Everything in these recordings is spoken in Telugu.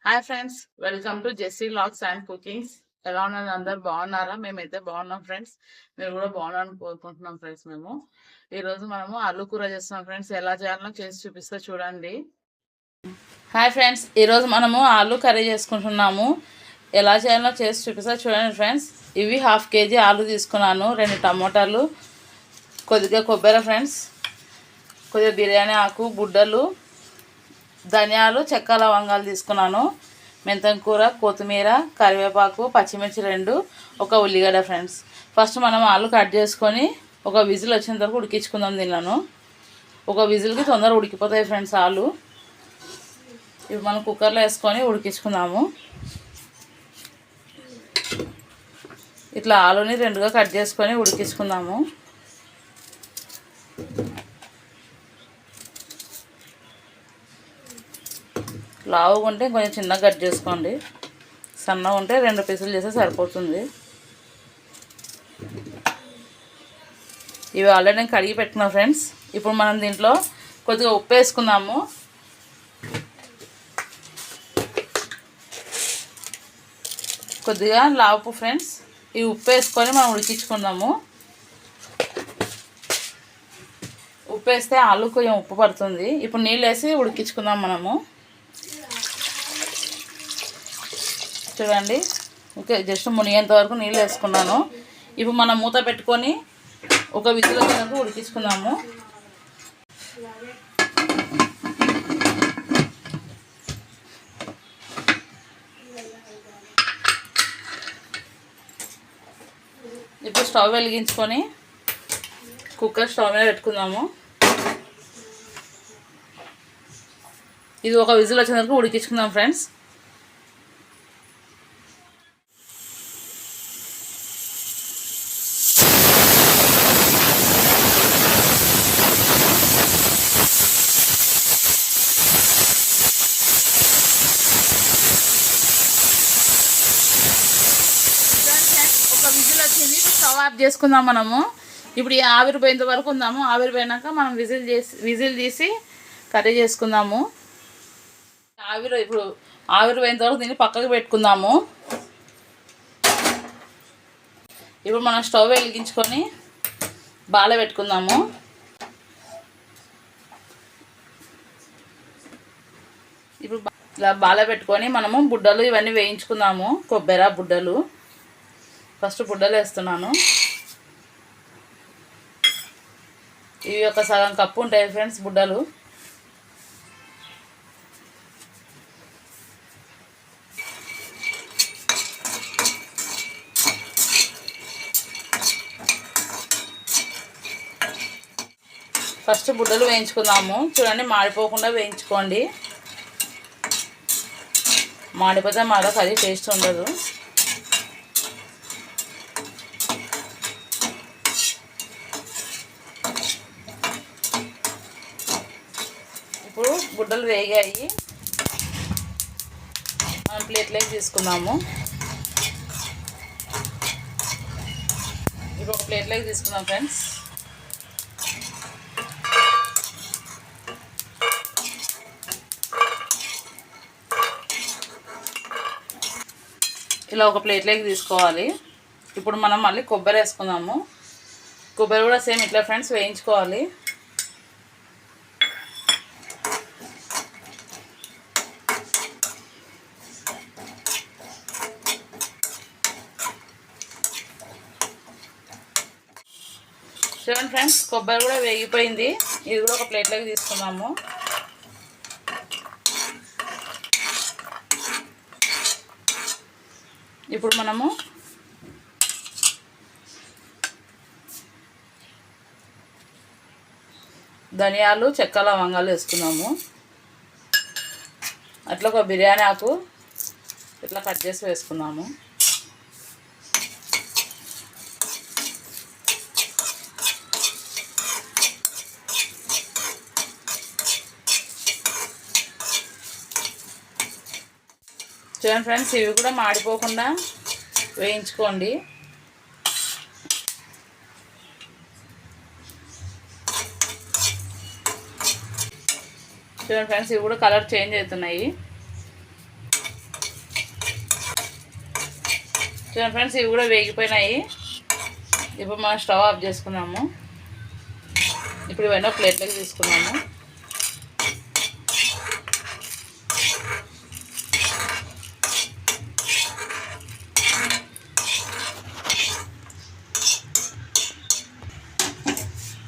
Hi friends, welcome to Jessie logs and cookings. ఎలా ఉన్నారు? అందరు బాగున్నారా? మేమైతే బాగున్నాం ఫ్రెండ్స్. మీరు కూడా బాగున్నారని కోరుకుంటున్నాం ఫ్రెండ్స్. మేము ఈరోజు మనము ఆలు కూర చేస్తున్నాం ఫ్రెండ్స్. ఎలా చేయాలో చేసి చూపిస్తే చూడండి. హాయ్ ఫ్రెండ్స్, ఈరోజు మనము ఆలు కర్రీ చేసుకుంటున్నాము. ఎలా చేయాలో చేసి చూపిస్తే చూడండి ఫ్రెండ్స్. ఇవి 1/2 kg ఆలు తీసుకున్నాను, 2 టమోటాలు, కొద్దిగా కొబ్బరి ఫ్రెండ్స్, కొద్దిగా బిర్యానీ ఆకు, బుడ్డలు, ధనియాలు, చెక్క, లవంగాలు తీసుకున్నాను, మెంతం కూర, కొత్తిమీర, కరివేపాకు, పచ్చిమిర్చి 2, ఒక ఉల్లిగడ్డ ఫ్రెండ్స్. ఫస్ట్ మనం ఆలు కట్ చేసుకొని ఒక విజిల్ వచ్చేంత వరకు ఉడికించుకుందాం. దీనిలను ఒక విజిల్కి తొందరగా ఉడికిపోతాయి ఫ్రెండ్స్ ఆలు. ఇవి మనం కుక్కర్లో వేసుకొని ఉడికించుకుందాము. ఇట్లా ఆలుని 2గా కట్ చేసుకొని ఉడికించుకుందాము. లావుగా ఉంటే కొంచెం చిన్నగా కట్ చేసుకోండి, సన్నగా ఉంటే 2 పీసులు చేస్తే సరిపోతుంది. ఇవి ఆల్రెడీ నేను కడిగి పెట్టుకున్నా ఫ్రెండ్స్. ఇప్పుడు మనం దీంట్లో కొద్దిగా ఉప్పు వేసుకుందాము. కొద్దిగా లావుపు ఫ్రెండ్స్. ఈ ఉప్పు వేసుకొని మనం ఉడికించుకుందాము. ఉప్పు వేస్తే ఆలు కొంచెం ఉప్పు పడుతుంది. ఇప్పుడు నీళ్ళు వేసి ఉడికించుకుందాం మనము. చూడండి, ఓకే, జస్ట్ మునిగేంత వరకు నీళ్ళు వేసుకున్నాను. ఇప్పుడు మనం మూత పెట్టుకొని ఒక విజిల్ వచ్చేందుకు ఉడికించుకుందాము. ఇప్పుడు స్టవ్ వెలిగించుకొని కుక్కర్ స్టవ్ మీద పెట్టుకుందాము. ఇది ఒక విజిల్ వచ్చేందుకు ఉడికించుకుందాం ఫ్రెండ్స్. ఒక విజిల్ వచ్చింది. ఇప్పుడు స్టవ్ ఆఫ్ చేసుకుందాం మనము. ఇప్పుడు ఈ ఆవిరి పోయేంత వరకు ఉందాము. ఆవిరి పోయినాక మనం విజిల్ తీసి కర్రీ చేసుకుందాము. ఇప్పుడు ఆవిరి పోయేంత వరకు దీన్ని పక్కకు పెట్టుకుందాము. ఇప్పుడు మనం స్టవ్ వెలిగించుకొని బాల పెట్టుకుందాము. ఇప్పుడు ఇలా బాల పెట్టుకొని మనము బుడ్డలు ఇవన్నీ వేయించుకుందాము. కొబ్బరి బుడ్డలు, ఫస్ట్ బుడ్డలు వేస్తున్నాను. ఇవి ఒక సగం కప్పు ఉంటాయి ఫ్రెండ్స్ బుడ్డలు. ఫస్ట్ బుడ్డలు వేయించుకుందాము. చూడండి, మాడిపోకుండా వేయించుకోండి. మాడిపోతే మరొక అది టేస్ట్ ఉండదు. ఇప్పుడు బుడ్డలు వేగాయి, మనం ప్లేట్లోకి తీసుకుందాము. ఇప్పుడు ఒక ప్లేట్లోకి తీసుకుందాం ఫ్రెండ్స్. ఇలా ఒక ప్లేట్లోకి తీసుకోవాలి. ఇప్పుడు మనం మళ్ళీ కొబ్బరి వేసుకుందాము. కొబ్బరి కూడా సేమ్ ఇట్లా ఫ్రెండ్స్ వేయించుకోవాలి. చూడండి ఫ్రెండ్స్, కొబ్బరి కూడా వేగిపోయింది. ఇది కూడా ఒక ప్లేట్లోకి తీసుకుందాము. ఇప్పుడు మనము ధనియాలు, చెక్క, లవంగాలు వేసుకుందాము. అట్లా ఒక బిర్యానీ ఆకు ఇట్లా కట్ చేసి వేసుకుందాము. చూడండి ఫ్రెండ్స్, ఇవి కూడా మాడిపోకుండా వేయించుకోండి. చూడండి ఫ్రెండ్స్, ఇవి కూడా కలర్ చేంజ్ అవుతున్నాయి. చూడండి ఫ్రెండ్స్, ఇవి కూడా వేగిపోయినాయి. ఇప్పుడు మనం స్టవ్ ఆఫ్ చేసుకున్నాము. ఇప్పుడు ఇవన్నీ ప్లేట్లోకి తీసుకున్నాము.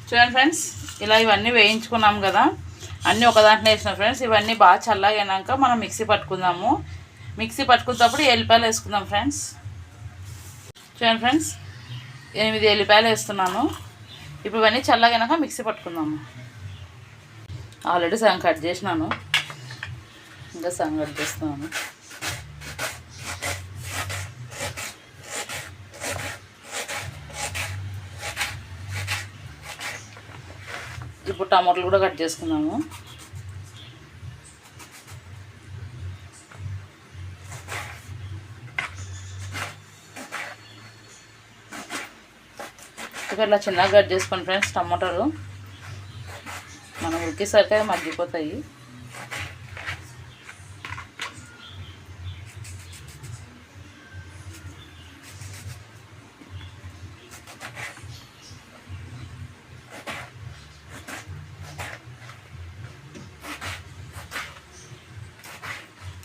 చూడండి ఫ్రెండ్స్, ఇలా ఇవన్నీ వేయించుకున్నాం కదా, అన్నీ ఒక దాంట్లో వేసిన ఫ్రెండ్స్. ఇవన్నీ బాగా చల్లగైనాక మనం మిక్సీ పట్టుకుందాము. మిక్సీ పట్టుకున్నప్పుడు ఎల్లిపాయలు వేసుకుందాం ఫ్రెండ్స్. చూడండి ఫ్రెండ్స్, 8 ఎల్లిపాయలు వేస్తున్నాను. ఇప్పుడు ఇవన్నీ చల్లగైనాక మిక్సీ పట్టుకుందాము. ఆల్రెడీ సగం కట్ చేసినాను, ఇంకా సగం కట్ చేస్తున్నాను. ఇప్పుడు టమాటాలు కూడా కట్ చేసుకున్నాము. ఇట్లా చిన్నగా కట్ చేసుకోండి ఫ్రెండ్స్. టమాటాలు మనం ఉడికేసరికి మగ్గిపోతాయి.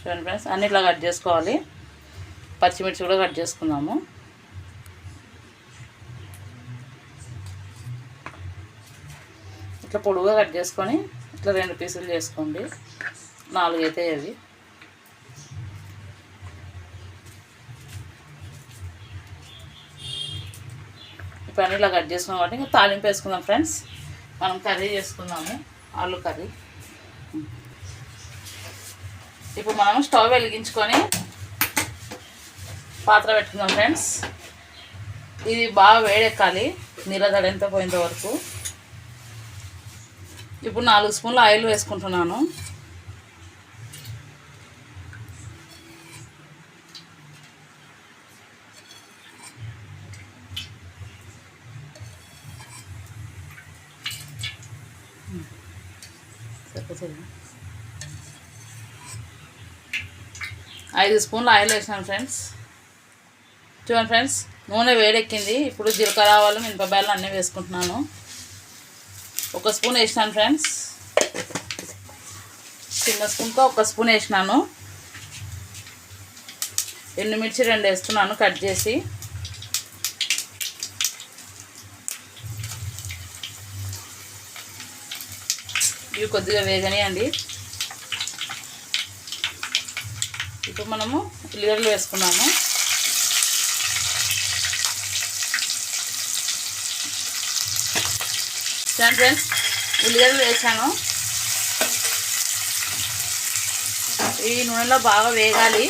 చూడండి ఫ్రెండ్స్, అన్ని ఇట్లా కట్ చేసుకోవాలి. పచ్చిమిర్చి కూడా కట్ చేసుకుందాము. ఇట్లా పొడుగుగా కట్ చేసుకొని ఇట్లా 2 పీసులు చేసుకోండి. 4 అవుతాయి అవి. ఇప్పుడు అన్నీ ఇలా కట్ చేసుకున్నాం కాబట్టి ఇంకా తాలింపు వేసుకుందాం ఫ్రెండ్స్. మనం కర్రీ చేసుకుందాము, ఆలు కర్రీ. ఇప్పుడు మనం స్టవ్ వెలిగించుకొని పాత్ర పెట్టుకుందాం ఫ్రెండ్స్. ఇది బాగా వేడెక్కాలి, నీళ్ళదడంతా పోయేంత వరకు. ఇప్పుడు 4 స్పూన్లు ఆయిల్ వేసుకుంటున్నాను. సరిపోతుంది. 5 స్పూన్లు ఆయిల్ వేసినాను ఫ్రెండ్స్. చూడండి ఫ్రెండ్స్, నూనె వేడెక్కింది. ఇప్పుడు జీలకర్ర, ఆవాలు, మినపకాయలు అన్నీ వేసుకుంటున్నాను. 1 స్పూన్ వేసినాను ఫ్రెండ్స్. చిన్న స్పూన్తో 1 స్పూన్ వేసినాను. ఎండుమిర్చి 2 వేస్తున్నాను కట్ చేసి. ఇవి కొద్దిగా వేగనియండి. ఇప్పుడు మనము ఉల్లిగడ్డలు వేసుకున్నాము. ఫ్రెండ్స్, ఉల్లిగడ్డలు వేసాను. ఈ నూనెలో బాగా వేగాలి.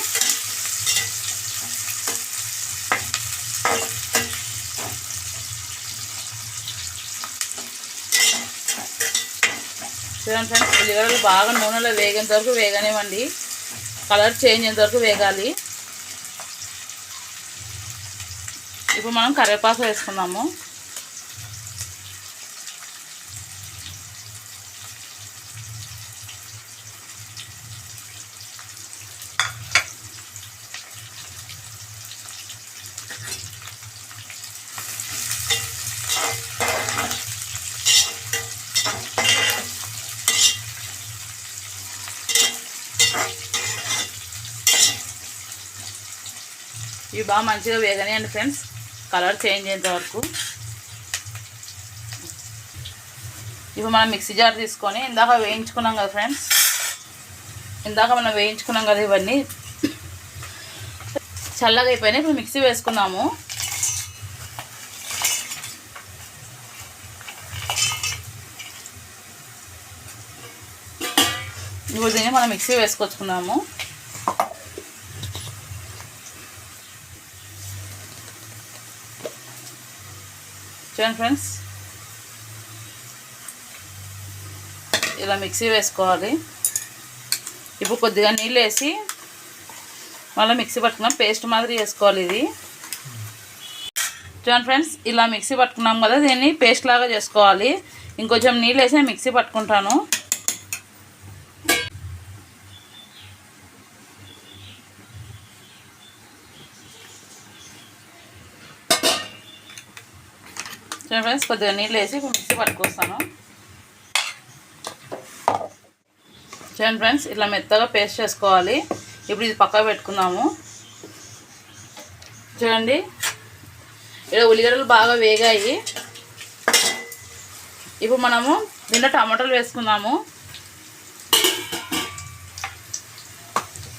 చూడండి ఫ్రెండ్స్, ఉల్లిగడ్డలు బాగా నూనెలో వేగేంత వరకు వేగనివ్వండి. కలర్ చేంజ్ అయ్యేంత వరకు వేగాలి. ఇప్పుడు మనం కరివేపాకు వేసుకుందాము. ఇవి బాగా మంచిగా వేగనియండి ఫ్రెండ్స్, కలర్ చేంజ్ అయ్యేంత వరకు. ఇప్పుడు మనం మిక్సీ జార్ తీసుకొని ఇందాక వేయించుకున్నాం కదా ఫ్రెండ్స్, ఇందాక మనం వేయించుకున్నాం కదా, ఇవన్నీ చల్లగా అయిపోయినాయి. ఇప్పుడు మిక్సీ వేసుకున్నాము. ఇప్పుడు దీన్ని మనం మిక్సీ వేసుకొచ్చుకున్నాము. చూడండి ఫ్రెండ్స్, ఇలా మిక్సీ వేసుకోవాలి. ఇప్పుడు కొద్దిగా నీళ్ళు వేసి మళ్ళీ మిక్సీ పట్టుకున్నాం, పేస్ట్ మాదిరి చేసుకోవాలి ఇది. చూడండి ఫ్రెండ్స్, ఇలా మిక్సీ పట్టుకున్నాం కదా, దీన్ని పేస్ట్ లాగా చేసుకోవాలి. ఇంకొంచెం నీళ్ళు వేసి మిక్సీ పట్టుకుంటాను. చూడండి ఫ్రెండ్స్, కొద్దిగా నీళ్ళు వేసి మిక్సీ పట్టుకొస్తాను. చూడండి ఫ్రెండ్స్, ఇట్లా మెత్తగా పేస్ట్ చేసుకోవాలి. ఇప్పుడు ఇది పక్కకు పెట్టుకుందాము. చూడండి, ఇక్కడ ఉల్లిగడ్డలు బాగా వేగాయి. ఇప్పుడు మనము దీంట్లో టమాటాలు వేసుకుందాము.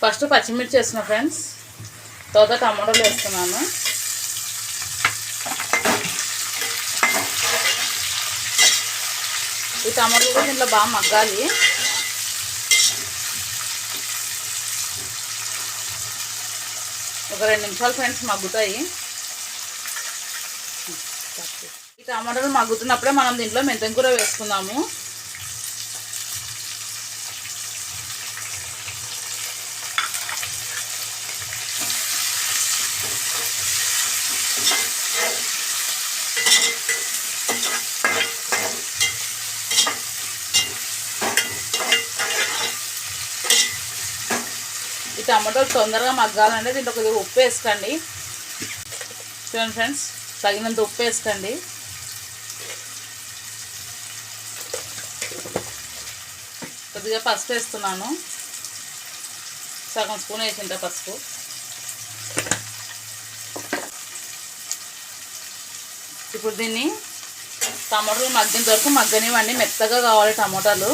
ఫస్ట్ పచ్చిమిర్చి వేస్తున్నాను ఫ్రెండ్స్, తర్వాత టమాటాలు వేస్తున్నాను. ఈ టమాటాలు కూడా దీంట్లో బాగా మగ్గాలి. ఒక 2 నిమిషాలు ఫ్రెండ్స్ మగ్గుతాయి. ఈ టమాటాలు మగ్గుతున్నప్పుడే మనం దీంట్లో మెంతం కూర వేసుకుందాము. ఈ టమాటాలు తొందరగా మగ్గాలంటే దీంట్లో కొద్దిగా ఉప్పు వేసుకోండి. చూడండి ఫ్రెండ్స్, తగినంత ఉప్పు వేసుకోండి. కొద్దిగా పసుపు వేస్తున్నాను. సగం స్పూన్ వేసింట పసుపు. ఇప్పుడు దీన్ని టమాటాలు మగ్గిన వరకు మగ్గనివ్వండి. మెత్తగా కావాలి టమాటాలు.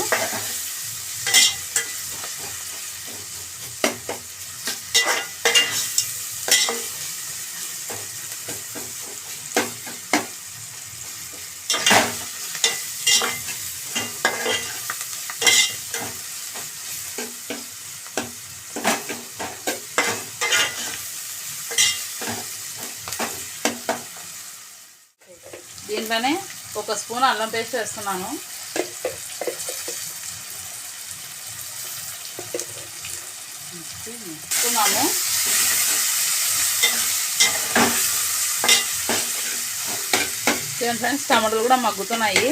దీంట్లోనే 1 స్పూన్ అల్లం పేస్ట్ వేస్తున్నాను. చూడండి ఫ్రెండ్స్, టమాటాలు కూడా మగ్గుతున్నాయి.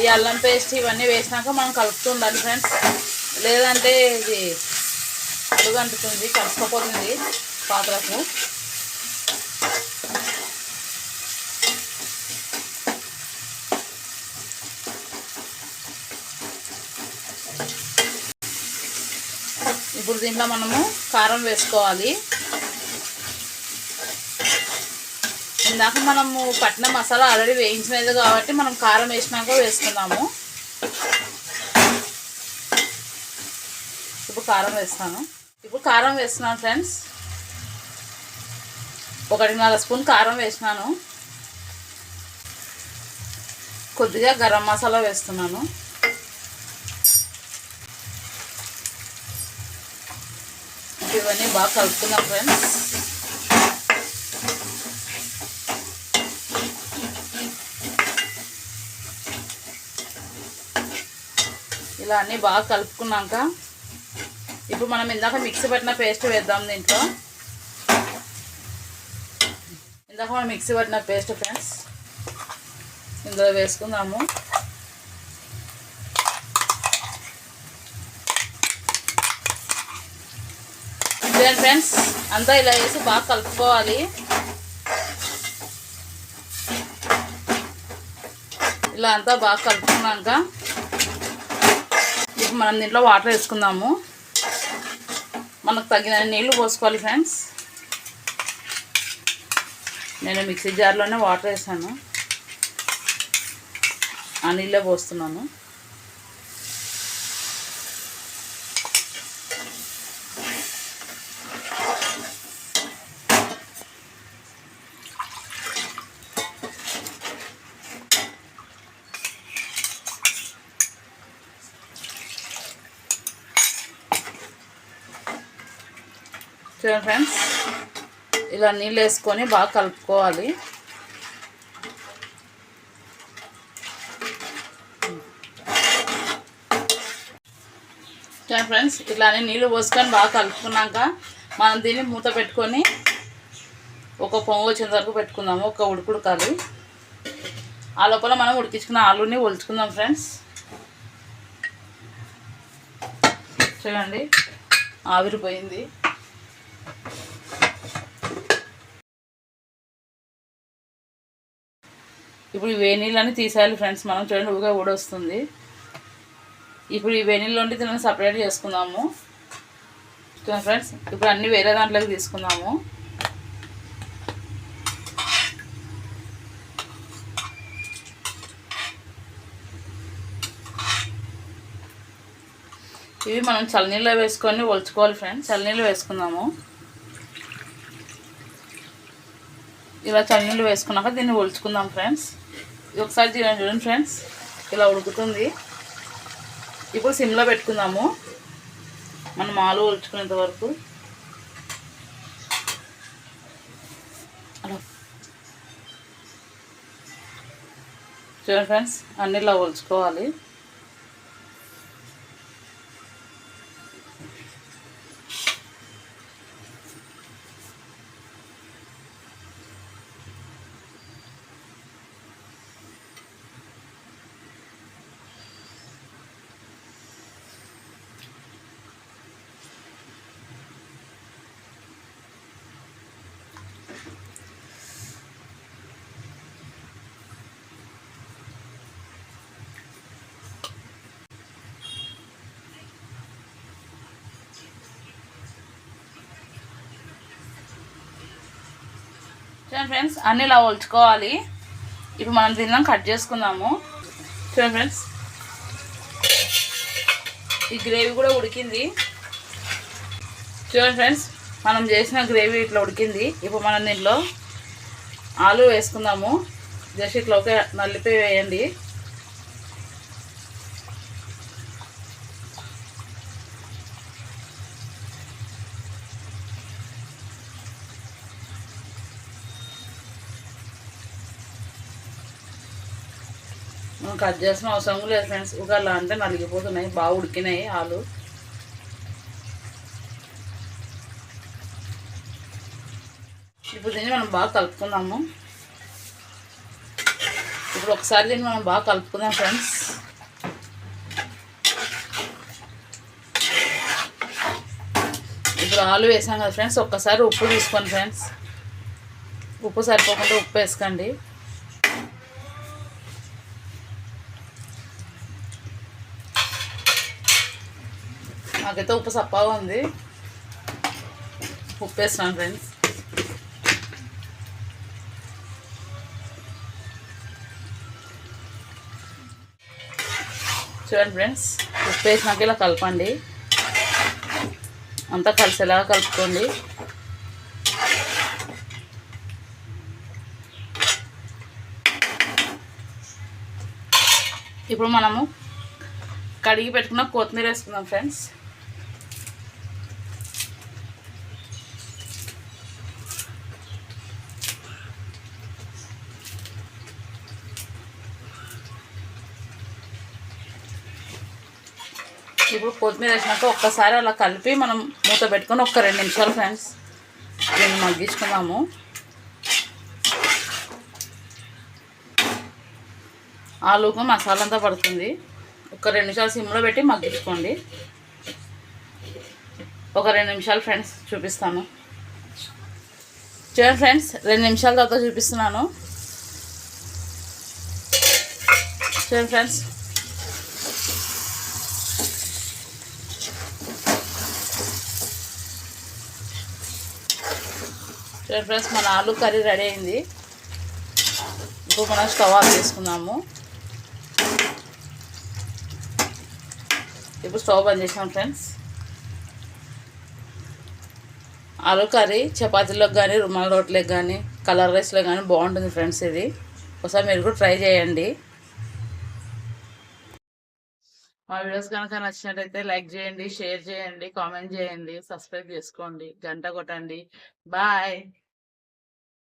ఈ అల్లం పేస్ట్ ఇవన్నీ వేసినాక మనం కలుపుతూ ఉండాలి ఫ్రెండ్స్, లేదంటే ఇది అడుగు అంటుతుంది, కలుపుకపోతుంది పాత్రకు. ఇప్పుడు దీంట్లో మనము కారం వేసుకోవాలి. ఇందాక మనము పట్టిన మసాలా ఆల్రెడీ వేయించినది కాబట్టి మనం కారం వేసినాక వేసుకుందాము. ఇప్పుడు కారం వేస్తున్నాను ఫ్రెండ్స్. 1.5 స్పూన్ కారం వేసినాను. కొద్దిగా గరం మసాలా వేస్తున్నాను. ఇవన్నీ బాగా కలుపుతున్నాం ఫ్రెండ్స్. ఇలా అన్నీ బాగా కలుపుకున్నాక ఇప్పుడు మనం ఇందాక మిక్సీ పట్టిన పేస్ట్ వేద్దాం. దీంట్లో ఇందాక మనం మిక్సీ పట్టిన పేస్ట్ ఫ్రెండ్స్ ఇందులో వేసుకుందాము. ఫ్రెండ్స్ అంతా ఇలా వేసి బాగా కలుపుకోవాలి. ఇలా అంతా బాగా కలుపుకున్నాక ఇప్పుడు మనం దీంట్లో వాటర్ వేసుకుందాము. మనకు తగిన నీళ్ళు పోసుకోవాలి ఫ్రెండ్స్. నేను మిక్సీ జార్లోనే వాటర్ వేసాను, ఆ నీళ్ళే పోస్తున్నాను. చూడండి ఫ్రెండ్స్, ఇలా నీళ్ళు వేసుకొని బాగా కలుపుకోవాలి. చూడండి ఫ్రెండ్స్, ఇట్లానే నీళ్ళు పోసుకొని బాగా కలుపుకున్నాక మనం దీన్ని మూత పెట్టుకొని ఒక పొంగు వచ్చేంత వరకు పెట్టుకుందాము. ఒక ఉడుకుడుకాలి. ఆ లోపల మనం ఉడికించుకున్న ఆలుని ఒలుచుకుందాం ఫ్రెండ్స్. చూడండి, ఆవిరిపోయింది. ఇప్పుడు ఈ వేడి నీళ్ళని తీసేయాలి ఫ్రెండ్స్. మనం చూడండి ఊగా ఊడొస్తుంది. ఇప్పుడు ఈ వేడి నీళ్ళు ఉండి దీన్ని సపరేట్ చేసుకుందాము చూడండి ఫ్రెండ్స్. ఇప్పుడు అన్నీ వేరే దాంట్లోకి తీసుకుందాము. ఇవి మనం చల్లనీళ్ళు వేసుకొని ఒలుచుకోవాలి ఫ్రెండ్స్. చల్లనీళ్ళు వేసుకుందాము. ఇలా చల్లనీళ్ళు వేసుకున్నాక దీన్ని ఒలుచుకుందాం ఫ్రెండ్స్. ఇది ఒకసారి చూడండి ఫ్రెండ్స్, ఇలా ఉడుకుతుంది. ఇప్పుడు సిమ్లో పెట్టుకుందాము మనం ఆలు ఒలుచుకునేంత వరకు. అలా చూడండి ఫ్రెండ్స్, అన్నీ ఇలా ఒలుచుకోవాలి. చూడండి ఫ్రెండ్స్, అన్నీ ఇలా ఒలుచుకోవాలి. ఇప్పుడు మనం దీన్ని కట్ చేసుకుందాము. చూడండి ఫ్రెండ్స్, ఈ గ్రేవీ కూడా ఉడికింది. చూడండి ఫ్రెండ్స్, మనం చేసిన గ్రేవీ ఇట్లా ఉడికింది. ఇప్పుడు మనం దీంట్లో ఆలు వేసుకుందాము. జస్ట్ ఇట్లా ఒక నలిపి వేయండి. మనం కట్ చేసిన అవసరం లేదు ఫ్రెండ్స్. ఉగాలా అంటే నలిగిపోతున్నాయి, బాగా ఉడికినాయి ఆలు. ఇప్పుడు దీన్ని మనం బాగా కలుపుకుందాము. ఇప్పుడు ఒకసారి దీన్ని మనం బాగా కలుపుకుందాం ఫ్రెండ్స్. ఇప్పుడు ఆలు వేసాం కదా ఫ్రెండ్స్, ఒక్కసారి ఉప్పు తీసుకోండి ఫ్రెండ్స్. ఉప్పు సరిపోకుండా ఉప్పు వేసుకోండి. నాకైతే ఉప్పు సప్పగా ఉంది, ఉప్పు వేస్తున్నాను ఫ్రెండ్స్. చూడండి ఫ్రెండ్స్, ఉప్పు వేసినాక ఇలా కలపండి, అంతా కలిసేలాగా కలుపుకోండి. ఇప్పుడు మనము కడిగి పెట్టుకున్న కొత్తిమీర వేసుకుందాం ఫ్రెండ్స్. ఇప్పుడు కొత్తిమీర వేసినాక ఒక్కసారి అలా కలిపి మనం మూత పెట్టుకొని ఒక 2 నిమిషాలు ఫ్రెండ్స్ దీన్ని మగ్గించుకుందాము. ఆలుకు మసాలా అంతా పడుతుంది. ఒక 2 నిమిషాలు సిమ్లో పెట్టి మగ్గించుకోండి. ఒక 2 నిమిషాలు ఫ్రెండ్స్ చూపిస్తాను. చూడండి ఫ్రెండ్స్, 2 నిమిషాల తర్వాత చూపిస్తున్నాను. చూడండి ఫ్రెండ్స్, చూడండి ఫ్రెండ్స్, మన ఆలు కర్రీ రెడీ అయింది. ఇప్పుడు మనం స్టవ్ ఆఫ్ చేసుకుందాము. ఇప్పుడు స్టవ్ బంద్ చేసాం ఫ్రెండ్స్. ఆలు కర్రీ చపాతీలోకి కానీ, రుమాల్ రోట్లోకి కానీ, కలర్ రైస్లో కానీ బాగుంటుంది ఫ్రెండ్స్. ఇది ఒకసారి మీరు కూడా ట్రై చేయండి. మా వీడియోస్ కనుక నచ్చినట్టయితే లైక్ చేయండి, షేర్ చేయండి, కామెంట్ చేయండి, సబ్స్క్రైబ్ చేసుకోండి, గంట కొట్టండి. బాయ్.